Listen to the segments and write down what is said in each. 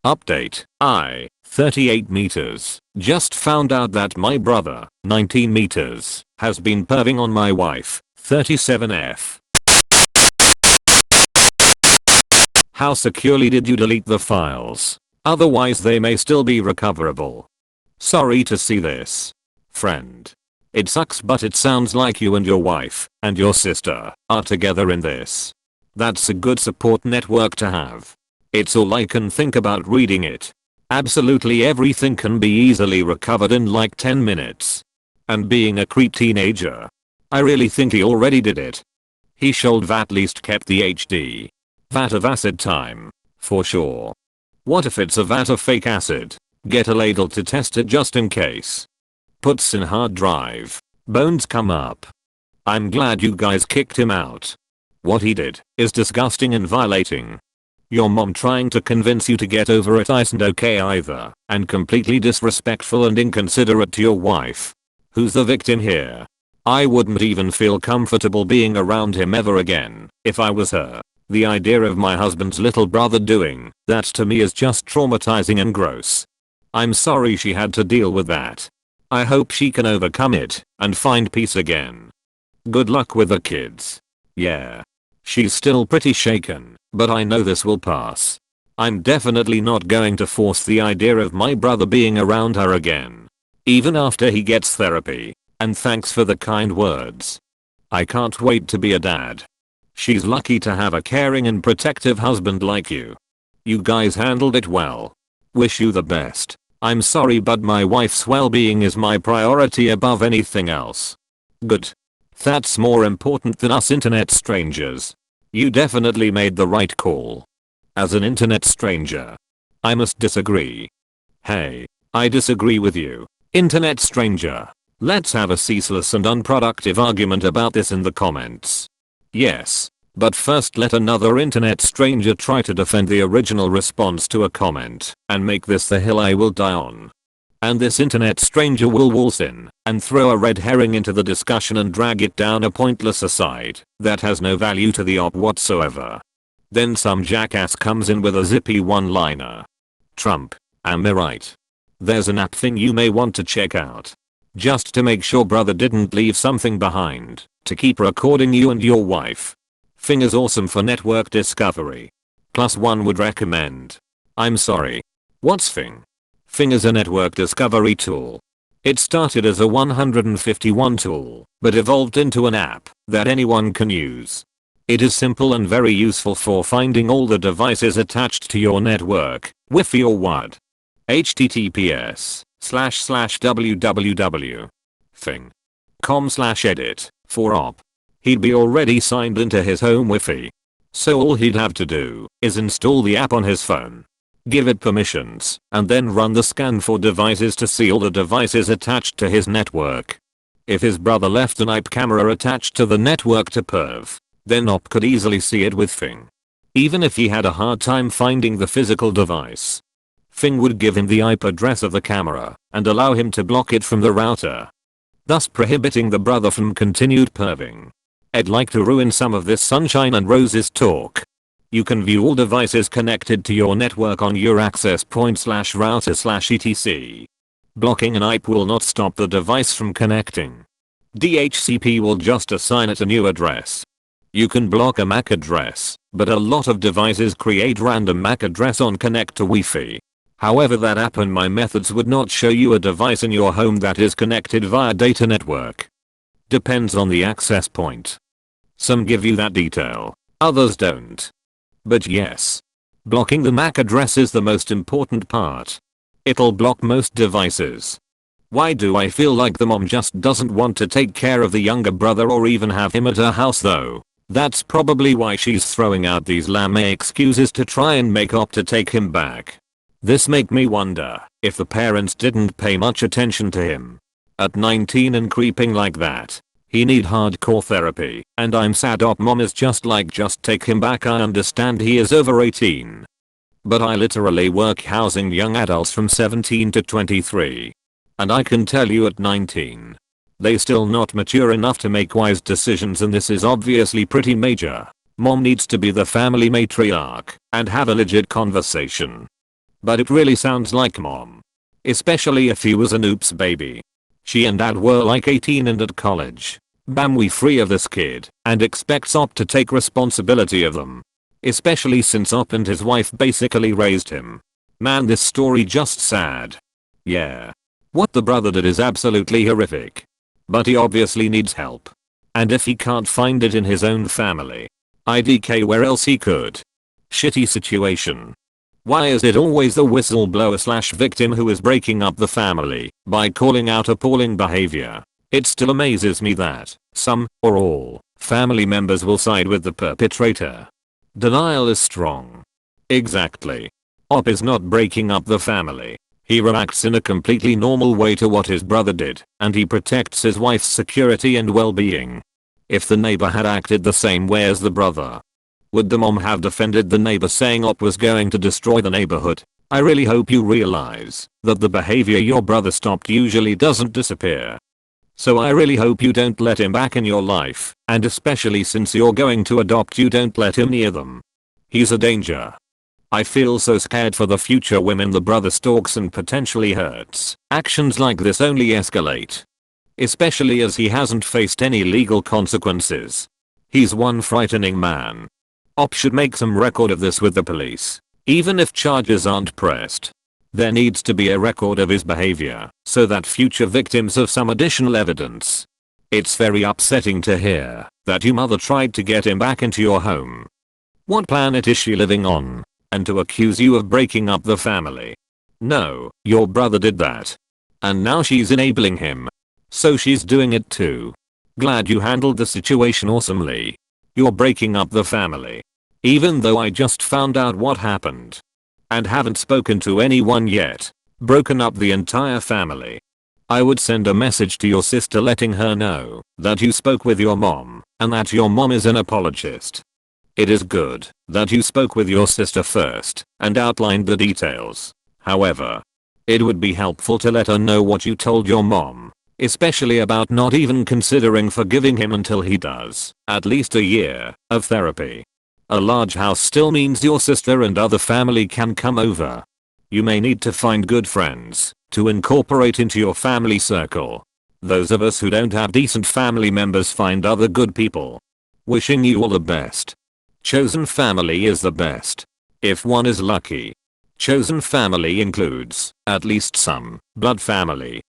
Update. 38 meters. Just found out that my brother, 19 meters, has been perving on my wife, 37F. How securely did you delete the files? Otherwise they may still be recoverable. Sorry to see this. Friend. It sucks, but it sounds like you and your wife, and your sister, are together in this. That's a good support network to have. It's all I can think about reading it. Absolutely everything can be easily recovered in like 10 minutes. And being a creep teenager, I really think he already did it. He should have at least kept the HD. Vat of acid time. For sure. What if it's a vat of fake acid? Get a ladle to test it just in case. Puts in hard drive. Bones come up. I'm glad you guys kicked him out. What he did is disgusting and violating. Your mom trying to convince you to get over it isn't okay either, and completely disrespectful and inconsiderate to your wife. Who's the victim here? I wouldn't even feel comfortable being around him ever again if I was her. The idea of my husband's little brother doing that to me is just traumatizing and gross. I'm sorry she had to deal with that. I hope she can overcome it and find peace again. Good luck with the kids. Yeah. She's still pretty shaken, but I know this will pass. I'm definitely not going to force the idea of my brother being around her again. Even after he gets therapy. And thanks for the kind words. I can't wait to be a dad. She's lucky to have a caring and protective husband like you. You guys handled it well. Wish you the best. I'm sorry, but my wife's well-being is my priority above anything else. Good. That's more important than us internet strangers. You definitely made the right call. As an internet stranger, I must disagree. Hey, I disagree with you, internet stranger. Let's have a ceaseless and unproductive argument about this in the comments. Yes, but first let another internet stranger try to defend the original response to a comment and make this the hill I will die on. And this internet stranger will waltz in and throw a red herring into the discussion and drag it down a pointless aside that has no value to the op whatsoever. Then some jackass comes in with a zippy one-liner. Trump, am I right? There's an app thing you may want to check out. Just to make sure brother didn't leave something behind to keep recording you and your wife. Thing is awesome for network discovery. Plus one would recommend. I'm sorry. What's Thing? Thing is a network discovery tool. It started as a 151 tool, but evolved into an app that anyone can use. It is simple and very useful for finding all the devices attached to your network, Wi-Fi or WAD. https://www.thing.com/edit for op. He'd be already signed into his home Wi-Fi. So all he'd have to do is install the app on his phone. Give it permissions, and then run the scan for devices to see all the devices attached to his network. If his brother left an IP camera attached to the network to perv, then op could easily see it with Thing. Even if he had a hard time finding the physical device, Thing would give him the IP address of the camera and allow him to block it from the router, thus prohibiting the brother from continued perving. I'd like to ruin some of this sunshine and roses talk. You can view all devices connected to your network on your access point/router/etc. Blocking an IP will not stop the device from connecting. DHCP will just assign it a new address. You can block a MAC address, but a lot of devices create random MAC address on connect to Wi-Fi. However, that app and my methods would not show you a device in your home that is connected via data network. Depends on the access point. Some give you that detail, others don't. But yes, blocking the MAC address is the most important part. It'll block most devices. Why do I feel like the mom just doesn't want to take care of the younger brother or even have him at her house though? That's probably why she's throwing out these lame excuses to try and make op to take him back. This make me wonder if the parents didn't pay much attention to him. At 19 and creeping like that, he need hardcore therapy, and I'm sad op mom is just take him back. I understand he is over 18. But I literally work housing young adults from 17 to 23. And I can tell you at 19, they still not mature enough to make wise decisions, and this is obviously pretty major. Mom needs to be the family matriarch and have a legit conversation. But it really sounds like mom. Especially if he was an oops baby. She and dad were like 18 and at college. Bam, we free of this kid and expects Op to take responsibility of them. Especially since Op and his wife basically raised him. Man, this story just sad. Yeah. What the brother did is absolutely horrific. But he obviously needs help. And if he can't find it in his own family, IDK where else he could. Shitty situation. Why is it always the whistleblower/victim who is breaking up the family by calling out appalling behavior? It still amazes me that some, or all, family members will side with the perpetrator. Denial is strong. Exactly. Op is not breaking up the family. He reacts in a completely normal way to what his brother did, and he protects his wife's security and well-being. If the neighbor had acted the same way as the brother, would the mom have defended the neighbor saying Op was going to destroy the neighborhood? I really hope you realize that the behavior your brother stopped usually doesn't disappear. So I really hope you don't let him back in your life, and especially since you're going to adopt, you don't let him near them. He's a danger. I feel so scared for the future women the brother stalks and potentially hurts. Actions like this only escalate. Especially as he hasn't faced any legal consequences. He's one frightening man. Op should make some record of this with the police. Even if charges aren't pressed, there needs to be a record of his behavior so that future victims have some additional evidence. It's very upsetting to hear that your mother tried to get him back into your home. What planet is she living on? And to accuse you of breaking up the family. No, your brother did that. And now she's enabling him. So she's doing it too. Glad you handled the situation awesomely. You're breaking up the family. Even though I just found out what happened. And haven't spoken to anyone yet. Broken up the entire family. I would send a message to your sister letting her know that you spoke with your mom and that your mom is an apologist. It is good that you spoke with your sister first and outlined the details. However, it would be helpful to let her know what you told your mom, especially about not even considering forgiving him until he does at least a year of therapy. A large house still means your sister and other family can come over. You may need to find good friends to incorporate into your family circle. Those of us who don't have decent family members find other good people. Wishing you all the best. Chosen family is the best. If one is lucky. Chosen family includes at least some blood family.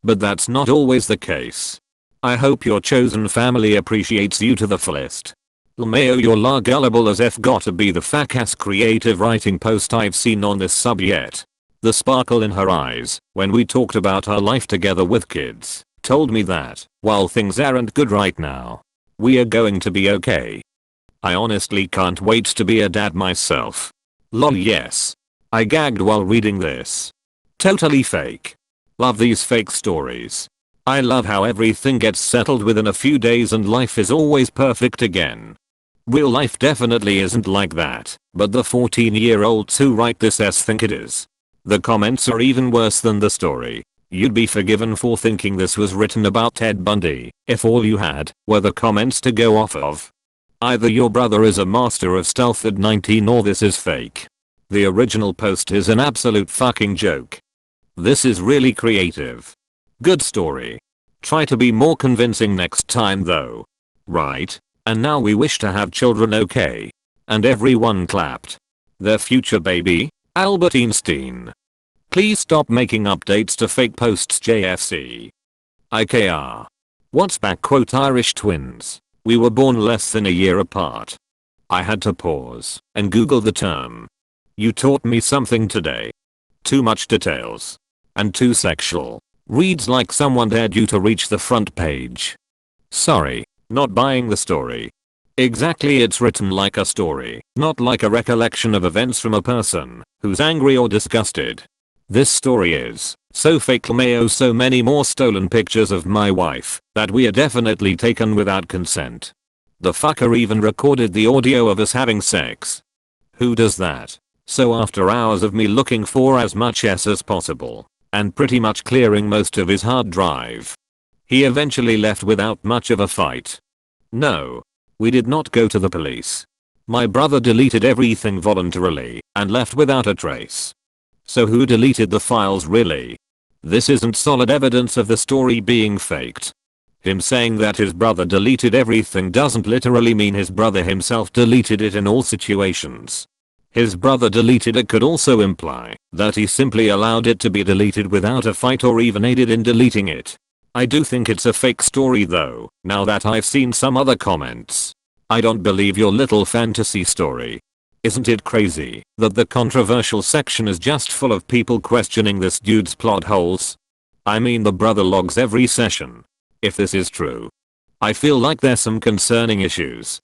But that's not always the case. I hope your chosen family appreciates you to the fullest. Lmao, you're la gullible as F gotta be the facass creative writing post I've seen on this sub yet. The sparkle in her eyes when we talked about her life together with kids told me that while things aren't good right now, we are going to be okay. I honestly can't wait to be a dad myself. Lol, yes. I gagged while reading this. Totally fake. Love these fake stories. I love how everything gets settled within a few days and life is always perfect again. Real life definitely isn't like that, but the 14-year-olds who write this think it is. The comments are even worse than the story. You'd be forgiven for thinking this was written about Ted Bundy if all you had were the comments to go off of. Either your brother is a master of stealth at 19 or this is fake. The original post is an absolute fucking joke. This is really creative. Good story. Try to be more convincing next time though. Right? And now we wish to have children, okay? And everyone clapped. Their future baby, Albert Einstein. Please stop making updates to fake posts, JFC. IKR. What's back? Quote Irish twins. We were born less than a year apart. I had to pause and Google the term. You taught me something today. Too much details. And too sexual. Reads like someone dared you to reach the front page. Sorry, not buying the story. Exactly, it's written like a story, not like a recollection of events from a person who's angry or disgusted. This story is so fake. Lmao, so many more stolen pictures of my wife that we are definitely taken without consent. The fucker even recorded the audio of us having sex. Who does that? So after hours of me looking for as much S as possible and pretty much clearing most of his hard drive, he eventually left without much of a fight. No. We did not go to the police. My brother deleted everything voluntarily and left without a trace. So who deleted the files really? This isn't solid evidence of the story being faked. Him saying that his brother deleted everything doesn't literally mean his brother himself deleted it in all situations. His brother deleted it could also imply that he simply allowed it to be deleted without a fight or even aided in deleting it. I do think it's a fake story though, now that I've seen some other comments. I don't believe your little fantasy story. Isn't it crazy that the controversial section is just full of people questioning this dude's plot holes? I mean, the brother logs every session. If this is true, I feel like there's some concerning issues.